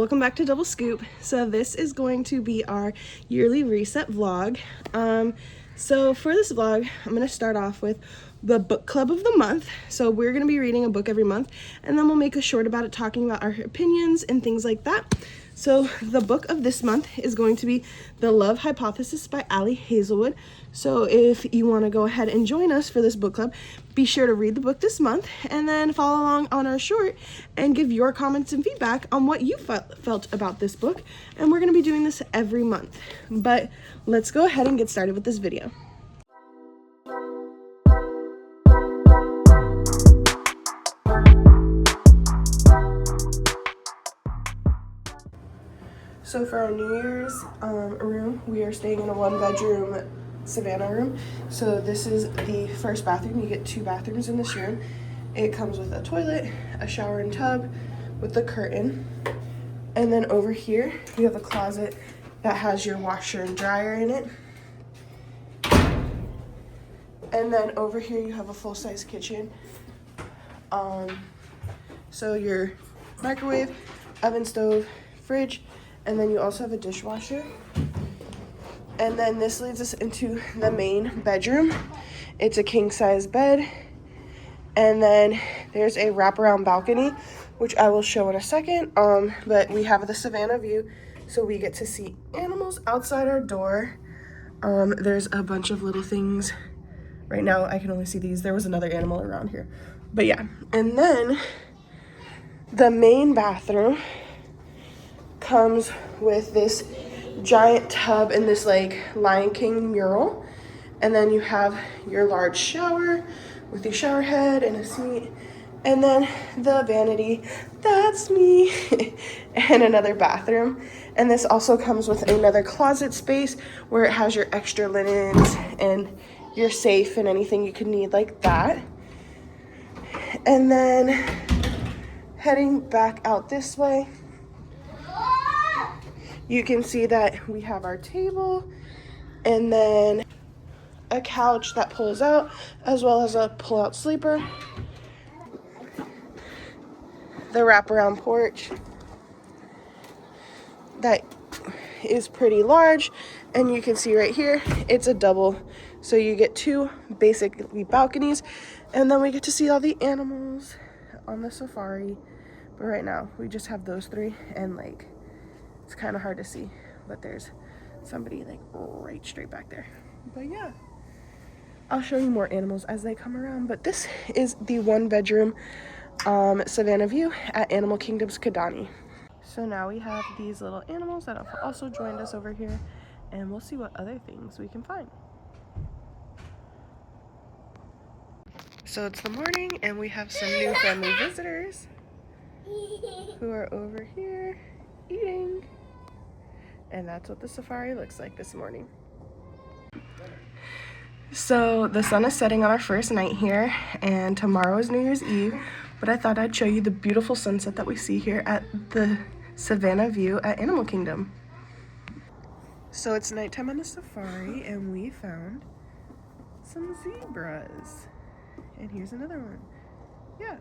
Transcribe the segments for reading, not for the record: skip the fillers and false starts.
welcome back to Double Scoop. So this is going to be our yearly reset vlog. So for this vlog, I'm going to start off with the book club of the month. So we're going to be reading a book every month, and then we'll make a short about it, talking about our opinions and things like that. So the book of this month is going to be The Love Hypothesis by Ali Hazelwood. So if you want to go ahead and join us for this book club, be sure to read the book this month and then follow along on our short and give your comments and feedback on what you felt about this book. And we're going to be doing this every month. But let's go ahead and get started with this video. So for our New Year's room, we are staying in a one-bedroom Savannah room. So this is the first bathroom. You get 2 bathrooms in this room. It comes with a toilet, a shower and tub with the curtain. And then over here, you have a closet that has your washer and dryer in it. And then over here, you have a full-size kitchen. So your microwave, oven, stove, fridge, and then you also have a dishwasher. And then this leads us into the main bedroom. It's a king-size bed. And then there's a wraparound balcony, which I will show in a second. But we have the Savannah view, so we get to see animals outside our door. There's a bunch of little things. Right now, I can only see these. There was another animal around here. But yeah, and then the main bathroom comes with this giant tub and this like Lion King mural, and then you have your large shower with your shower head and a seat, and then the vanity, that's me, and another bathroom. And this also comes with another closet space where it has your extra linens and your safe and anything you could need like that. And then heading back out this way, you can see that we have our table and then a couch that pulls out, as well as a pull-out sleeper. The wraparound porch that is pretty large, and you can see right here, it's a double. So you get 2 basically balconies, and then we get to see all the animals on the safari. But right now, we just have those 3, and like, it's kind of hard to see, but there's somebody like right straight back there. But yeah, I'll show you more animals as they come around. But this is the 1-bedroom Savannah view at Animal Kingdom's Kidani. So now we have these little animals that have also joined us over here, and we'll see what other things we can find. So it's the morning, and we have some new family visitors who are over here eating. And that's what the safari looks like this morning. So the sun is setting on our first night here, and tomorrow is New Year's Eve, but I thought I'd show you the beautiful sunset that we see here at the Savannah view at Animal Kingdom. So it's nighttime on the safari, and we found some zebras. And here's another one. Yeah.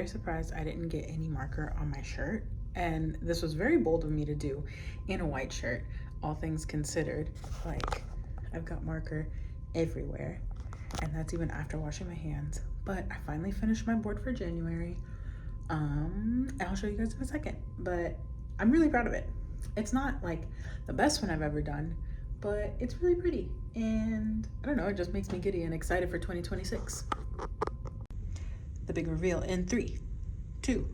very surprised I didn't get any marker on my shirt. And this was very bold of me to do in a white shirt, all things considered. Like, I've got marker everywhere, and that's even after washing my hands. But I finally finished my board for January. And I'll show you guys in a second, but I'm really proud of it. It's not like the best one I've ever done, but it's really pretty, and I don't know, it just makes me giddy and excited for 2026. The big reveal in 3, 2,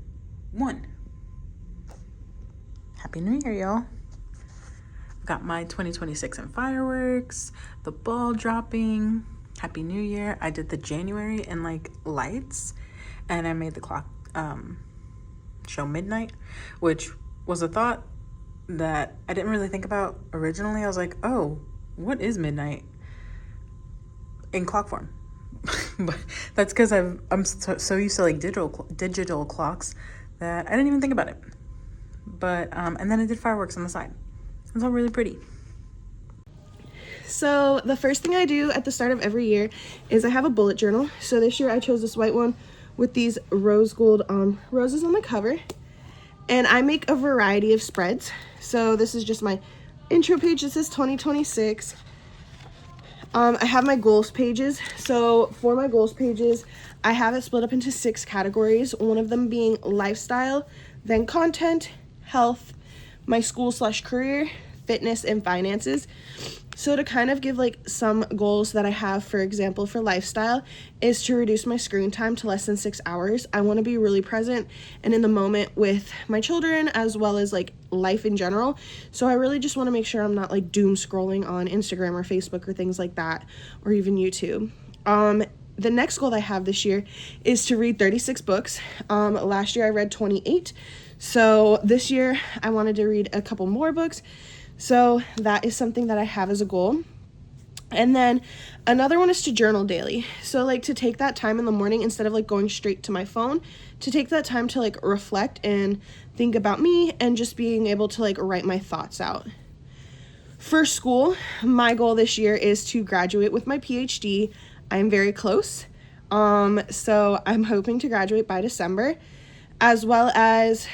1. Happy New Year, y'all. Got my 2026 and fireworks, the ball dropping. Happy New Year. I did the January in like lights, and I made the clock show midnight, which was a thought that I didn't really think about originally. I was like, oh, what is midnight in clock form? But that's because I'm so used to like digital clocks that I didn't even think about it. But and then I did fireworks on the side. It's all really pretty. So the first thing I do at the start of every year is I have a bullet journal. So this year I chose this white one with these rose gold roses on the cover. And I make a variety of spreads. So this is just my intro page. This is 2026. I have my goals pages. So for my goals pages, I have it split up into 6 categories. One of them being lifestyle, then content, health, my school/career, fitness, and finances. So to kind of give like some goals that I have, for example, for lifestyle, is to reduce my screen time to less than 6 hours. I want to be really present and in the moment with my children, as well as like life in general. So I really just want to make sure I'm not like doom scrolling on Instagram or Facebook or things like that, or even YouTube. The next goal I have this year is to read 36 books. Last year I read 28. So this year I wanted to read a couple more books. So that is something that I have as a goal. And then another one is to journal daily. So like to take that time in the morning, instead of like going straight to my phone, to take that time to like reflect and think about me and just being able to like write my thoughts out. For school, my goal this year is to graduate with my PhD. I'm very close. So I'm hoping to graduate by December, as well as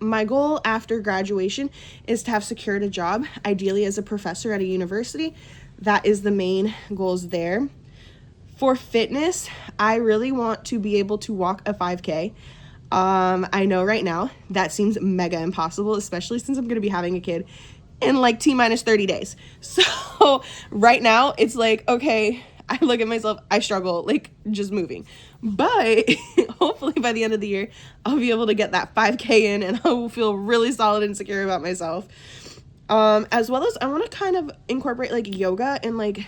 my goal after graduation is to have secured a job, ideally as a professor at a university. That is the main goals there. For fitness, I really want to be able to walk a 5K. I know right now that seems mega impossible, especially since I'm going to be having a kid in like T-minus 30 days. So right now it's like, okay, I look at myself, I struggle like just moving. But hopefully by the end of the year, I'll be able to get that 5K in and I will feel really solid and secure about myself. As well as I want to kind of incorporate like yoga and like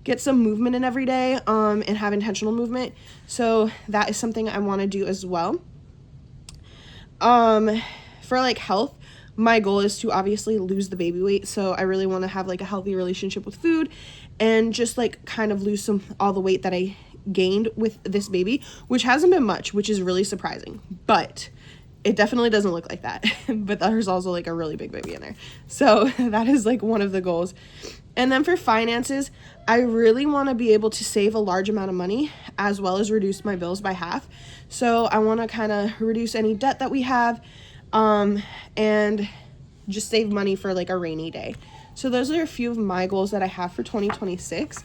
get some movement in every day, and have intentional movement. So that is something I want to do as well. For like health, my goal is to obviously lose the baby weight. So I really want to have like a healthy relationship with food and just like kind of lose all the weight that I gained with this baby, which hasn't been much, which is really surprising, but it definitely doesn't look like that. But there's also like a really big baby in there. So that is like one of the goals. And then for finances, I really want to be able to save a large amount of money as well as reduce my bills by half. So I want to kind of reduce any debt that we have, and just save money for like a rainy day. So those are a few of my goals that I have for 2026.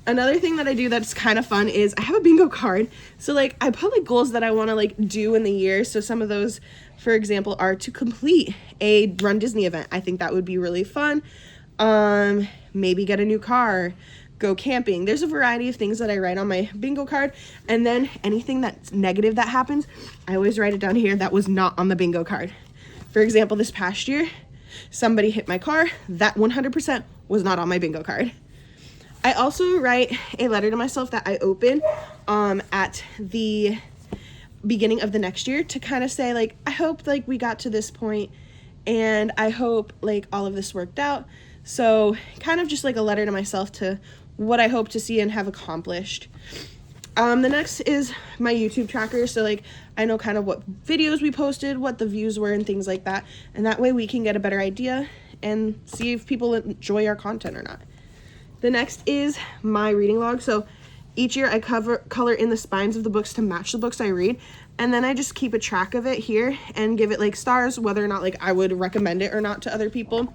Another thing that I do that's kind of fun is I have a bingo card. So like I put like goals that I want to like do in the year. So some of those, for example, are to complete a Run Disney event. I think that would be really fun. Maybe get a new car, go camping. There's a variety of things that I write on my bingo card. And then anything that's negative that happens, I always write it down here that was not on the bingo card. For example, this past year, somebody hit my car. That 100% was not on my bingo card. I also write a letter to myself that I open at the beginning of the next year to kind of say like, I hope like we got to this point and I hope like all of this worked out. So kind of just like a letter to myself to what I hope to see and have accomplished. The next is my YouTube tracker. So like I know kind of what videos we posted, what the views were and things like that. And that way we can get a better idea and see if people enjoy our content or not. The next is my reading log. So Each year I color in the spines of the books to match the books I read, and then I just keep a track of it here and give it like stars, whether or not like I would recommend it or not to other people.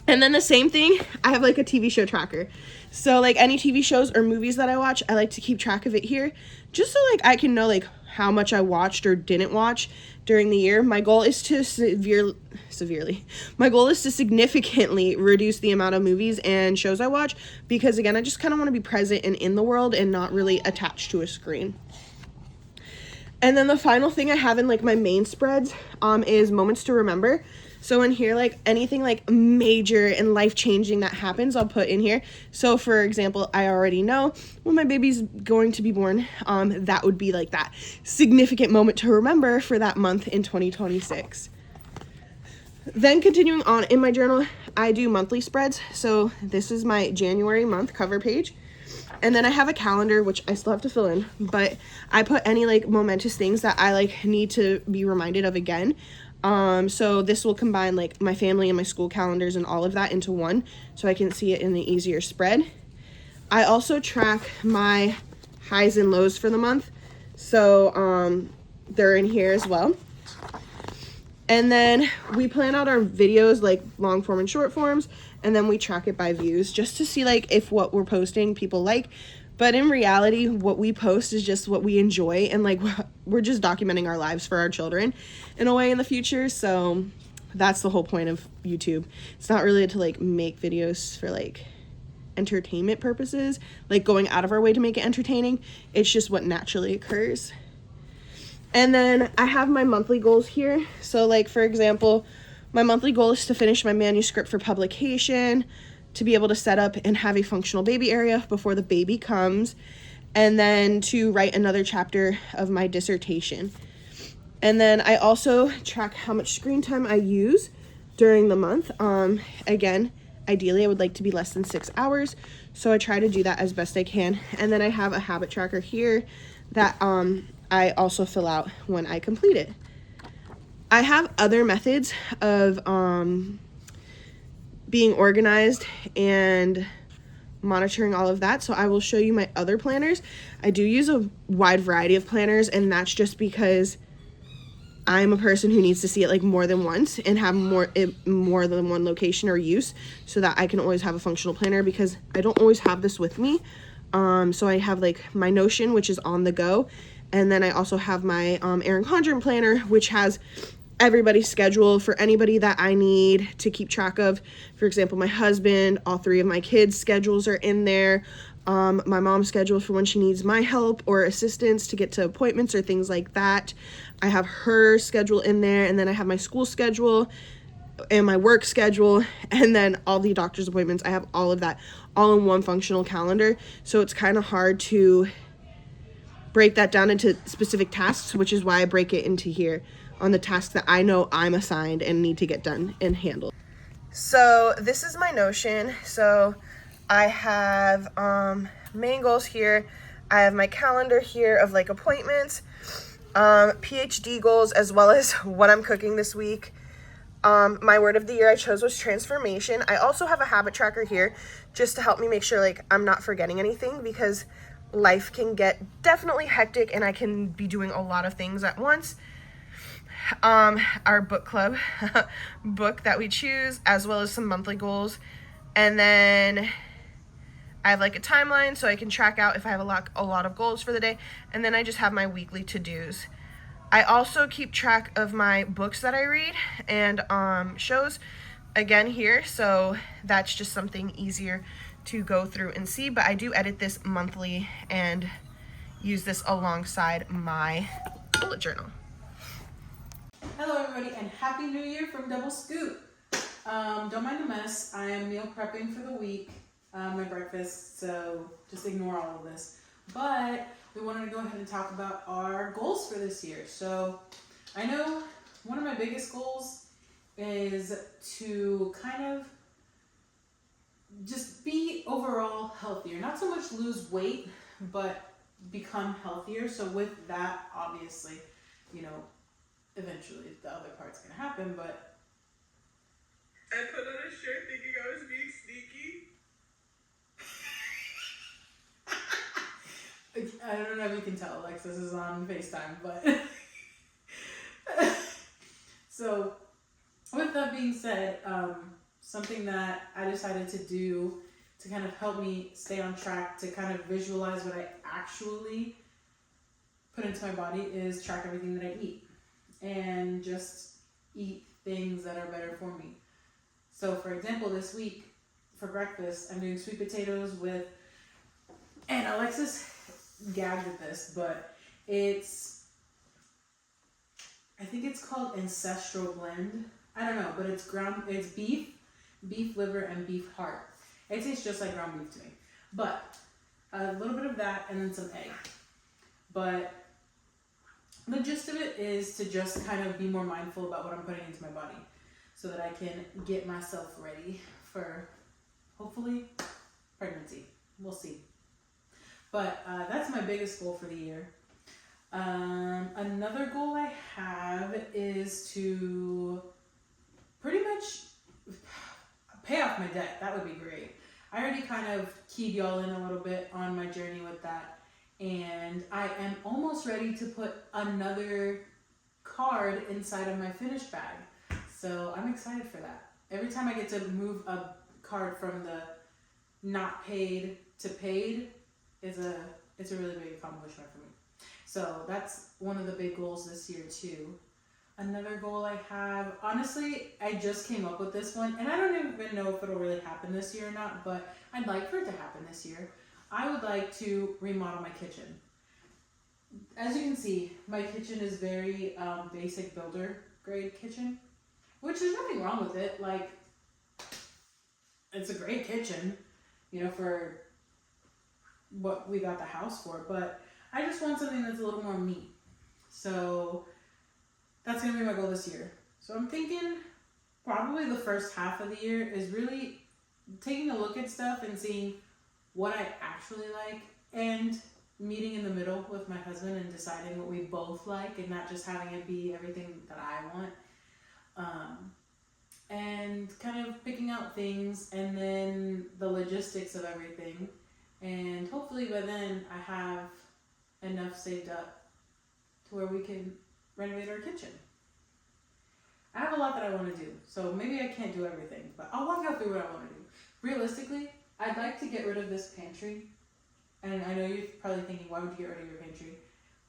And then the same thing, I have like a TV show tracker. So like any TV shows or movies that I watch, I like to keep track of it here, just so like I can know like how much I watched or didn't watch during the year. My goal is to significantly reduce the amount of movies and shows I watch, because again, I just kind of want to be present and in the world and not really attached to a screen. And then the final thing I have in like my main spreads is moments to remember. So in here, like anything like major and life-changing that happens, I'll put in here. So for example, I already know when my baby's going to be born, that would be like that significant moment to remember for that month in 2026. Then continuing on in my journal, I do monthly spreads. So this is my January month cover page. And then I have a calendar, which I still have to fill in, but I put any like momentous things that I like need to be reminded of again. So this will combine like my family and my school calendars and all of that into one, so I can see it in the easier spread. I also track my highs and lows for the month, so they're in here as well. And then we plan out our videos, like long form and short forms, and then we track it by views just to see like if what we're posting people like. But in reality, what we post is just what we enjoy, and like we're just documenting our lives for our children in a way in the future. So that's the whole point of YouTube. It's not really to like make videos for like entertainment purposes, like going out of our way to make it entertaining. It's just what naturally occurs. And then I have my monthly goals here. So like, for example, my monthly goal is to finish my manuscript for publication, to be able to set up and have a functional baby area before the baby comes, and then to write another chapter of my dissertation. And then I also track how much screen time I use during the month. Again, ideally I would like to be less than 6 hours, so I try to do that as best I can. And then I have a habit tracker here that I also fill out when I complete it. I have other methods of being organized and monitoring all of that, so I will show you my other planners. I do use a wide variety of planners, and that's just because I'm a person who needs to see it like more than once and have more than one location or use, so that I can always have a functional planner, because I don't always have this with me. So I have like my Notion, which is on the go, and then I also have my Erin Condren planner, which has everybody's schedule for anybody that I need to keep track of. For example, my husband, all 3 of my kids' schedules are in there. My mom's schedule for when she needs my help or assistance to get to appointments or things like that. I have her schedule in there, and then I have my school schedule and my work schedule, and then all the doctor's appointments. I have all of that all in one functional calendar. So it's kind of hard to break that down into specific tasks, which is why I break it into here on the tasks that I know I'm assigned and need to get done and handled. So this is my Notion. So I have main goals here. I have my calendar here of like appointments, PhD goals, as well as what I'm cooking this week. My word of the year I chose was transformation. I also have a habit tracker here just to help me make sure like I'm not forgetting anything, because life can get definitely hectic and I can be doing a lot of things at once. Our book club book that we choose, as well as some monthly goals. And then I have like a timeline so I can track out if I have a lot of goals for the day. And then I just have my weekly to-dos. I also keep track of my books that I read and shows again here, so that's just something easier to go through and see. But I do edit this monthly and use this alongside my bullet journal. Hello everybody, and Happy New Year from Double Scoop. Don't mind the mess. I am meal prepping for the week, my breakfast, so just ignore all of this. But we wanted to go ahead and talk about our goals for this year. So I know one of my biggest goals is to kind of just be overall healthier. Not so much lose weight, but become healthier. So with that, obviously, eventually the other part's gonna happen, but I put on a shirt thinking I was being sneaky. I don't know if you can tell, Alexis is on FaceTime, but so with that being said, something that I decided to do to kind of help me stay on track to kind of visualize what I actually put into my body is track everything that I eat and just eat things that are better for me. So for example, this week for breakfast, I'm doing sweet potatoes with, and Alexis gagged at this, but I think it's called ancestral blend. I don't know, but it's beef liver, and beef heart. It tastes just like ground beef to me. But a little bit of that and then some egg. But the gist of it is to just kind of be more mindful about what I'm putting into my body so that I can get myself ready for, hopefully, pregnancy. We'll see. But that's my biggest goal for the year. Another goal I have is to pretty much pay off my debt. That would be great. I already kind of keyed y'all in a little bit on my journey with that. And I am almost ready to put another card inside of my Finish bag. So I'm excited for that. Every time I get to move a card from the not paid to paid, it's a really big accomplishment for me. So that's one of the big goals this year too. Another goal I have, honestly, I just came up with this one, and I don't even know if it'll really happen this year or not, but I'd like for it to happen this year. I would like to remodel my kitchen. As you can see, my kitchen is very basic builder grade kitchen, which there's nothing wrong with it. Like, it's a great kitchen, you know, for what we got the house for, but I just want something that's a little more me. So that's gonna be my goal this year. So I'm thinking probably the first half of the year is really taking a look at stuff and seeing what I actually like and meeting in the middle with my husband and deciding what we both like and not just having it be everything that I want. And kind of picking out things and then the logistics of everything. And hopefully by then I have enough saved up to where we can renovate our kitchen. I have a lot that I want to do, so maybe I can't do everything, but I'll walk out through what I want to do. Realistically, I'd like to get rid of this pantry, and I know you're probably thinking, why would you get rid of your pantry?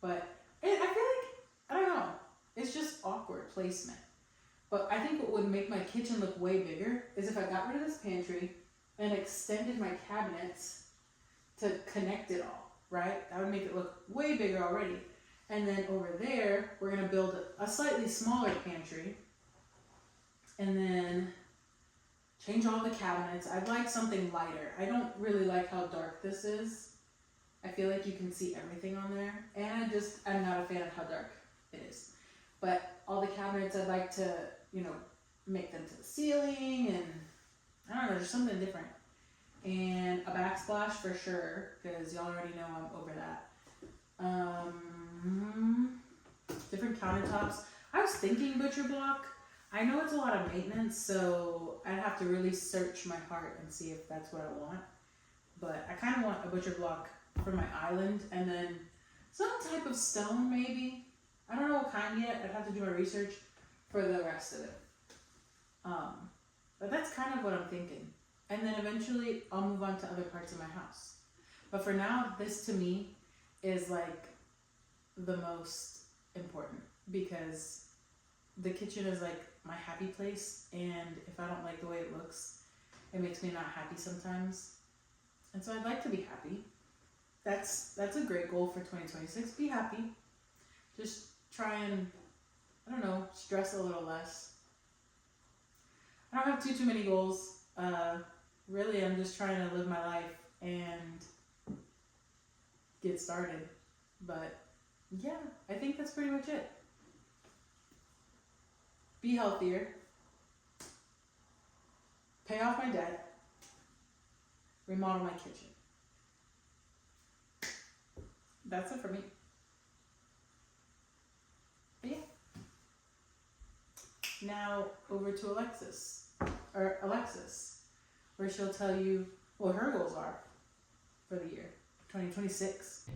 But I feel like, I don't know, it's just awkward placement. But I think what would make my kitchen look way bigger is if I got rid of this pantry and extended my cabinets to connect it all, right? That would make it look way bigger already. And then over there, we're gonna build a slightly smaller pantry and then change all the cabinets. I'd like something lighter. I don't really like how dark this is. I feel like you can see everything on there. And I'm not a fan of how dark it is. But all the cabinets, I'd like to, you know, make them to the ceiling and I don't know, just something different. And a backsplash for sure, because y'all already know I'm over that. Different countertops. I was thinking butcher block. I know it's a lot of maintenance, so I'd have to really search my heart and see if that's what I want. But I kind of want a butcher block for my island, and then some type of stone maybe. I don't know what kind yet. I'd have to do my research for the rest of it. But that's kind of what I'm thinking. And then eventually I'll move on to other parts of my house. But for now, this to me is like the most important because the kitchen is like my happy place, and if I don't like the way it looks, it makes me not happy sometimes. And so I'd like to be happy. That's a great goal for 2026. Be happy. Just try and, I don't know, stress a little less. I don't have too many goals. Really, I'm just trying to live my life and get started. But yeah, I think that's pretty much it. Be healthier. Pay off my debt. Remodel my kitchen. That's it for me. But yeah. Now over to Alexis, where she'll tell you what her goals are for the year 2026.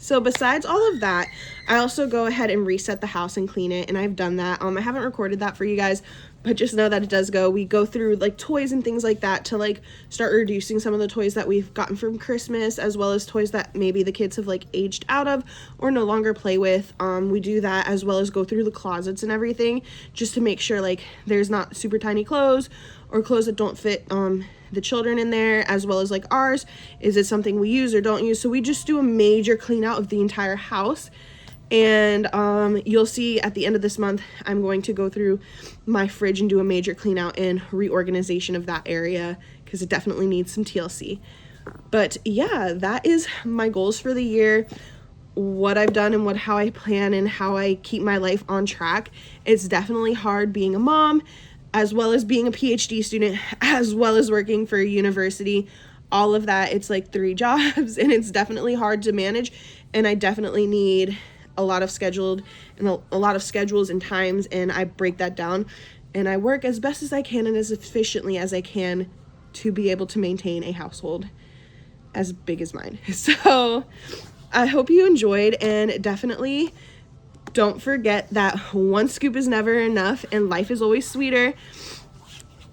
So besides all of that, I also go ahead and reset the house and clean it, and I've done that. I haven't recorded that for you guys, but just know that it does go. We go through like toys and things like that to like start reducing some of the toys that we've gotten from Christmas, as well as toys that maybe the kids have like aged out of or no longer play with. We do that, as well as go through the closets and everything, just to make sure like there's not super tiny clothes or clothes that don't fit the children in there, as well as like ours. Is it something we use or don't use? So we just do a major clean out of the entire house. And you'll see at the end of this month, I'm going to go through my fridge and do a major clean out and reorganization of that area, because it definitely needs some TLC. But yeah, that is my goals for the year, what I've done and how I plan and how I keep my life on track. It's definitely hard being a mom, as well as being a PhD student, as well as working for a university. All of that, it's like 3 jobs, and it's definitely hard to manage, and I definitely need a lot of schedules and times, and I break that down, and I work as best as I can and as efficiently as I can to be able to maintain a household as big as mine. So I hope you enjoyed, and definitely don't forget that one scoop is never enough and life is always sweeter.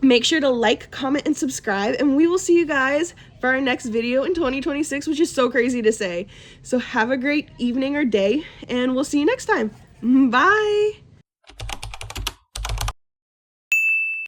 Make sure to like, comment, and subscribe, and we will see you guys for our next video in 2026, which is so crazy to say. So have a great evening or day, and we'll see you next time. Bye!